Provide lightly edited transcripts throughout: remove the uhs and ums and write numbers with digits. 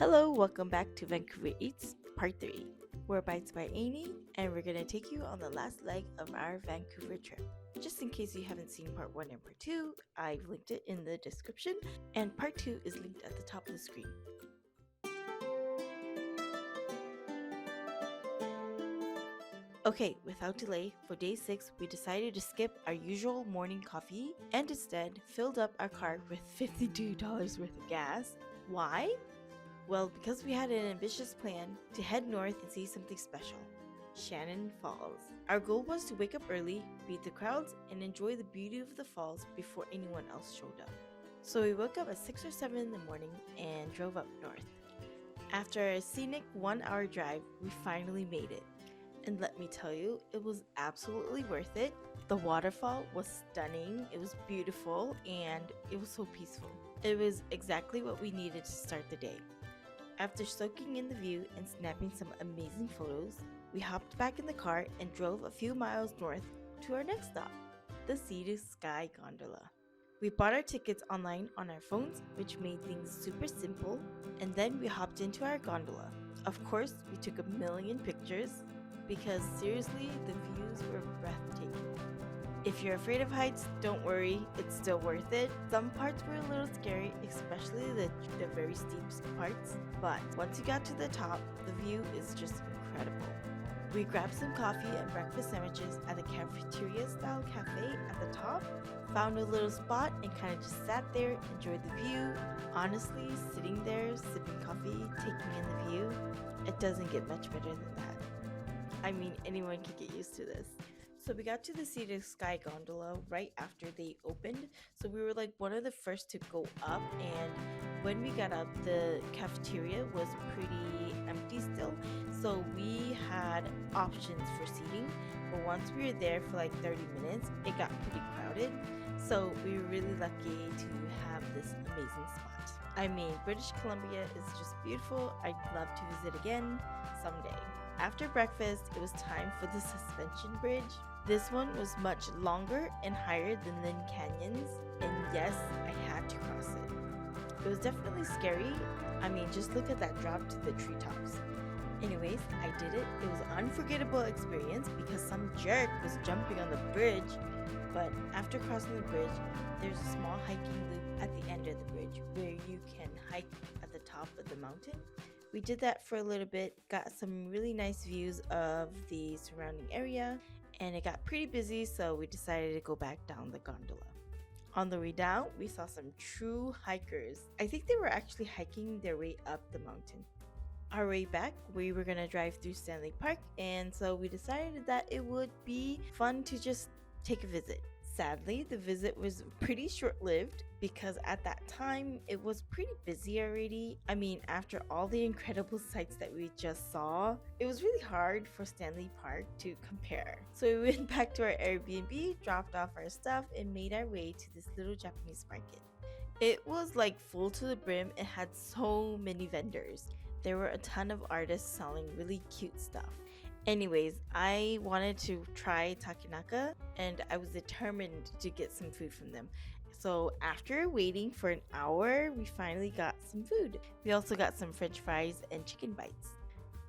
Hello, welcome back to Vancouver Eats Part 3. We're Bites by Amy, and we're going to take you on the last leg of our Vancouver trip. Just in case you haven't seen Part 1 and Part 2, I've linked it in the description, and Part 2 is linked at the top of the screen. Okay, without delay, for day 6, we decided to skip our usual morning coffee and instead filled up our car with $52 worth of gas. Why? Well, because we had an ambitious plan to head north and see something special, Shannon Falls. Our goal was to wake up early, beat the crowds, and enjoy the beauty of the falls before anyone else showed up. So we woke up at 6 or 7 in the morning and drove up north. After a scenic 1-hour drive, we finally made it. And let me tell you, it was absolutely worth it. The waterfall was stunning, it was beautiful, and it was so peaceful. It was exactly what we needed to start the day. After soaking in the view and snapping some amazing photos, we hopped back in the car and drove a few miles north to our next stop, the Sea to Sky Gondola. We bought our tickets online on our phones, which made things super simple, and then we hopped into our gondola. Of course, we took a million pictures, because seriously, the views were breathtaking. If you're afraid of heights, don't worry, it's still worth it. Some parts were a little scary, especially the very steep parts, but once you got to the top, the view is just incredible. We grabbed some coffee and breakfast sandwiches at the cafeteria-style cafe at the top, found a little spot and kind of just sat there, enjoyed the view. Honestly, sitting there, sipping coffee, taking in the view, it doesn't get much better than that. I mean, anyone can get used to this. So we got to the Sea to Sky Gondola right after they opened. So we were like one of the first to go up, and when we got up, the cafeteria was pretty empty still. So we had options for seating, but once we were there for like 30 minutes, it got pretty crowded. So we were really lucky to have this amazing spot. I mean, British Columbia is just beautiful. I'd love to visit again someday. After breakfast, it was time for the suspension bridge. This one was much longer and higher than Lynn Canyon's, and yes, I had to cross it. It was definitely scary. I mean, just look at that drop to the treetops. Anyways, I did it. It was an unforgettable experience because some jerk was jumping on the bridge, but after crossing the bridge, there's a small hiking loop at the end of the bridge where you can hike at the top of the mountain. We did that for a little bit, got some really nice views of the surrounding area, and it got pretty busy, so we decided to go back down the gondola. On the way down, we saw some true hikers. I think they were actually hiking their way up the mountain. Our way back, we were gonna drive through Stanley Park, and so we decided that it would be fun to just take a visit. Sadly, the visit was pretty short-lived because at that time it was pretty busy already. I mean, after all the incredible sights that we just saw, it was really hard for Stanley Park to compare. So we went back to our Airbnb, dropped off our stuff, and made our way to this little Japanese market. It was like full to the brim. It had so many vendors. There were a ton of artists selling really cute stuff. Anyways, I wanted to try takenaka, and I was determined to get some food from them. So after waiting for an hour, we finally got some food. We also got some french fries and chicken bites.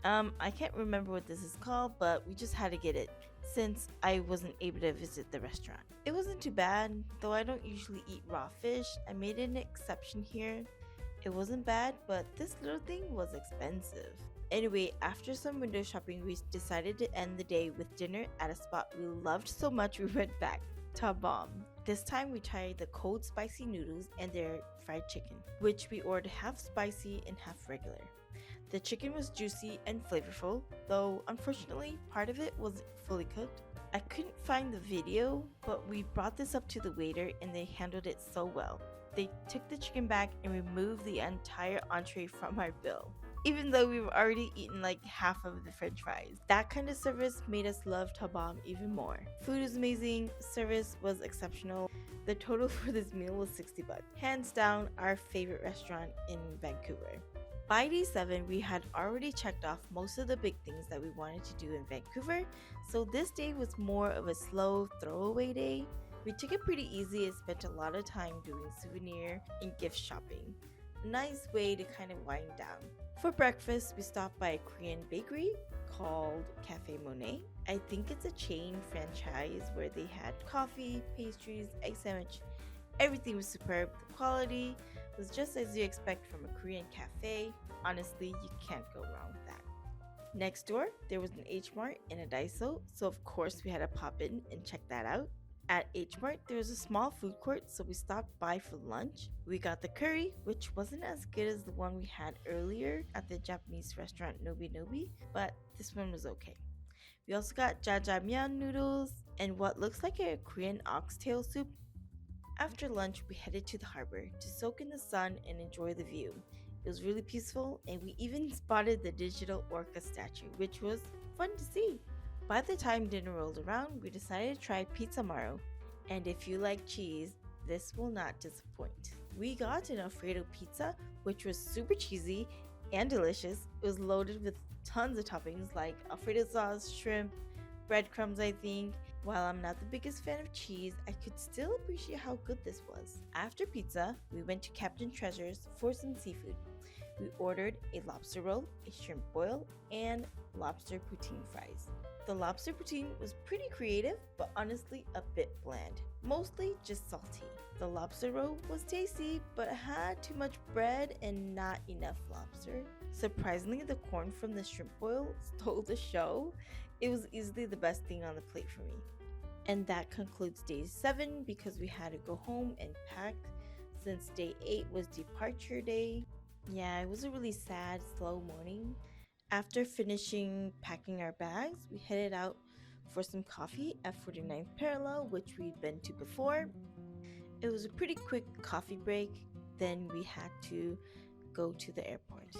I can't remember what this is called, but we just had to get it since I wasn't able to visit the restaurant. It wasn't too bad, though I don't usually eat raw fish. I made an exception here. It wasn't bad, but this little thing was expensive. Anyway, after some window shopping, we decided to end the day with dinner at a spot we loved so much we went back, Tabam. This time we tried the cold spicy noodles and their fried chicken, which we ordered half spicy and half regular. The chicken was juicy and flavorful, though unfortunately part of it wasn't fully cooked. I couldn't find the video, but we brought this up to the waiter and they handled it so well. They took the chicken back and removed the entire entree from our bill, even though we've already eaten like half of the french fries. That kind of service made us love Tabam even more. Food is amazing, service was exceptional. The total for this meal was $60. Hands down, our favorite restaurant in Vancouver. By day 7, we had already checked off most of the big things that we wanted to do in Vancouver, so this day was more of a slow throwaway day. We took it pretty easy and spent a lot of time doing souvenir and gift shopping. A nice way to kind of wind down. For breakfast, we stopped by a Korean bakery called Cafe Monet. I think it's a chain franchise where they had coffee, pastries, egg sandwich. Everything was superb. The quality was just as you expect from a Korean cafe. Honestly, you can't go wrong with that. Next door, there was an H Mart and a Daiso, so of course we had to pop in and check that out. At H Mart, there was a small food court, so we stopped by for lunch. We got the curry, which wasn't as good as the one we had earlier at the Japanese restaurant Nobi Nobi, but this one was okay. We also got jjajangmyeon noodles and what looks like a Korean oxtail soup. After lunch, we headed to the harbor to soak in the sun and enjoy the view. It was really peaceful, and we even spotted the digital orca statue, which was fun to see. By the time dinner rolled around, we decided to try pizza maro, and if you like cheese, this will not disappoint. We got an Alfredo pizza, which was super cheesy and delicious. It was loaded with tons of toppings like Alfredo sauce, shrimp, breadcrumbs, I think. While I'm not the biggest fan of cheese, I could still appreciate how good this was. After pizza, we went to Captain Treasure's for some seafood. We ordered a lobster roll, a shrimp boil, and lobster poutine fries. The lobster poutine was pretty creative, but honestly a bit bland. Mostly just salty. The lobster roll was tasty, but had too much bread and not enough lobster. Surprisingly, the corn from the shrimp boil stole the show. It was easily the best thing on the plate for me. And that concludes day 7 because we had to go home and pack since day 8 was departure day. Yeah, it was a really sad, slow morning. After finishing packing our bags, we headed out for some coffee at 49th Parallel, which we'd been to before. It was a pretty quick coffee break, then we had to go to the airport.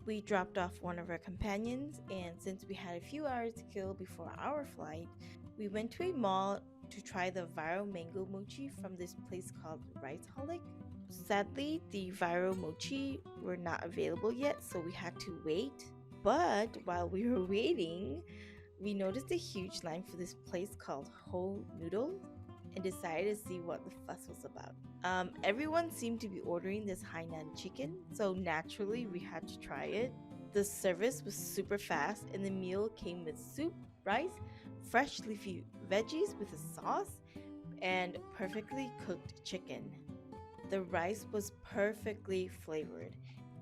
We dropped off one of our companions, and since we had a few hours to kill before our flight, we went to a mall to try the viral mango mochi from this place called Riceholic. Sadly, the viral mochi were not available yet, so we had to wait. But while we were waiting, we noticed a huge line for this place called Noodle and decided to see what the fuss was about. Everyone seemed to be ordering this Hainan chicken, so naturally we had to try it. The service was super fast, and the meal came with soup, rice, fresh leafy veggies with a sauce, and perfectly cooked chicken. The rice was perfectly flavored.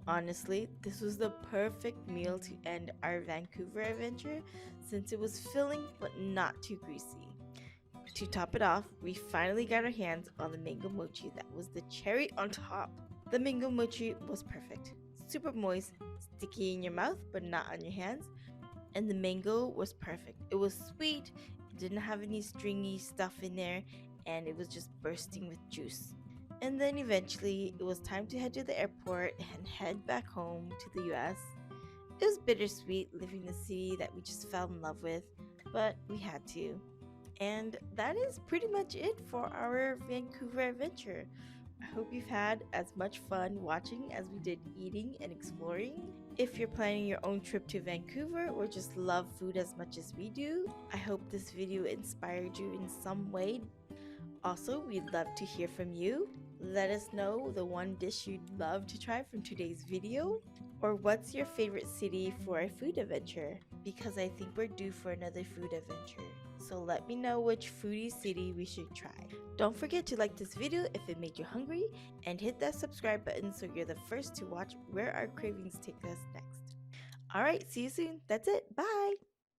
Honestly, this was the perfect meal to end our Vancouver adventure since it was filling but not too greasy. To top it off, we finally got our hands on the mango mochi that was the cherry on top. The mango mochi was perfect. Super moist, sticky in your mouth but not on your hands. And the mango was perfect. It was sweet, it didn't have any stringy stuff in there, and it was just bursting with juice. And then eventually, it was time to head to the airport and head back home to the US. It was bittersweet living the city that we just fell in love with, but we had to. And that is pretty much it for our Vancouver adventure. I hope you've had as much fun watching as we did eating and exploring. If you're planning your own trip to Vancouver or just love food as much as we do, I hope this video inspired you in some way. Also, we'd love to hear from you. Let us know the one dish you'd love to try from today's video, or what's your favorite city for a food adventure, because I think we're due for another food adventure. So let me know which foodie city we should try. Don't forget to like this video if it made you hungry, and hit that subscribe button so you're the first to watch where our cravings take us next. Alright, see you soon. That's it. Bye!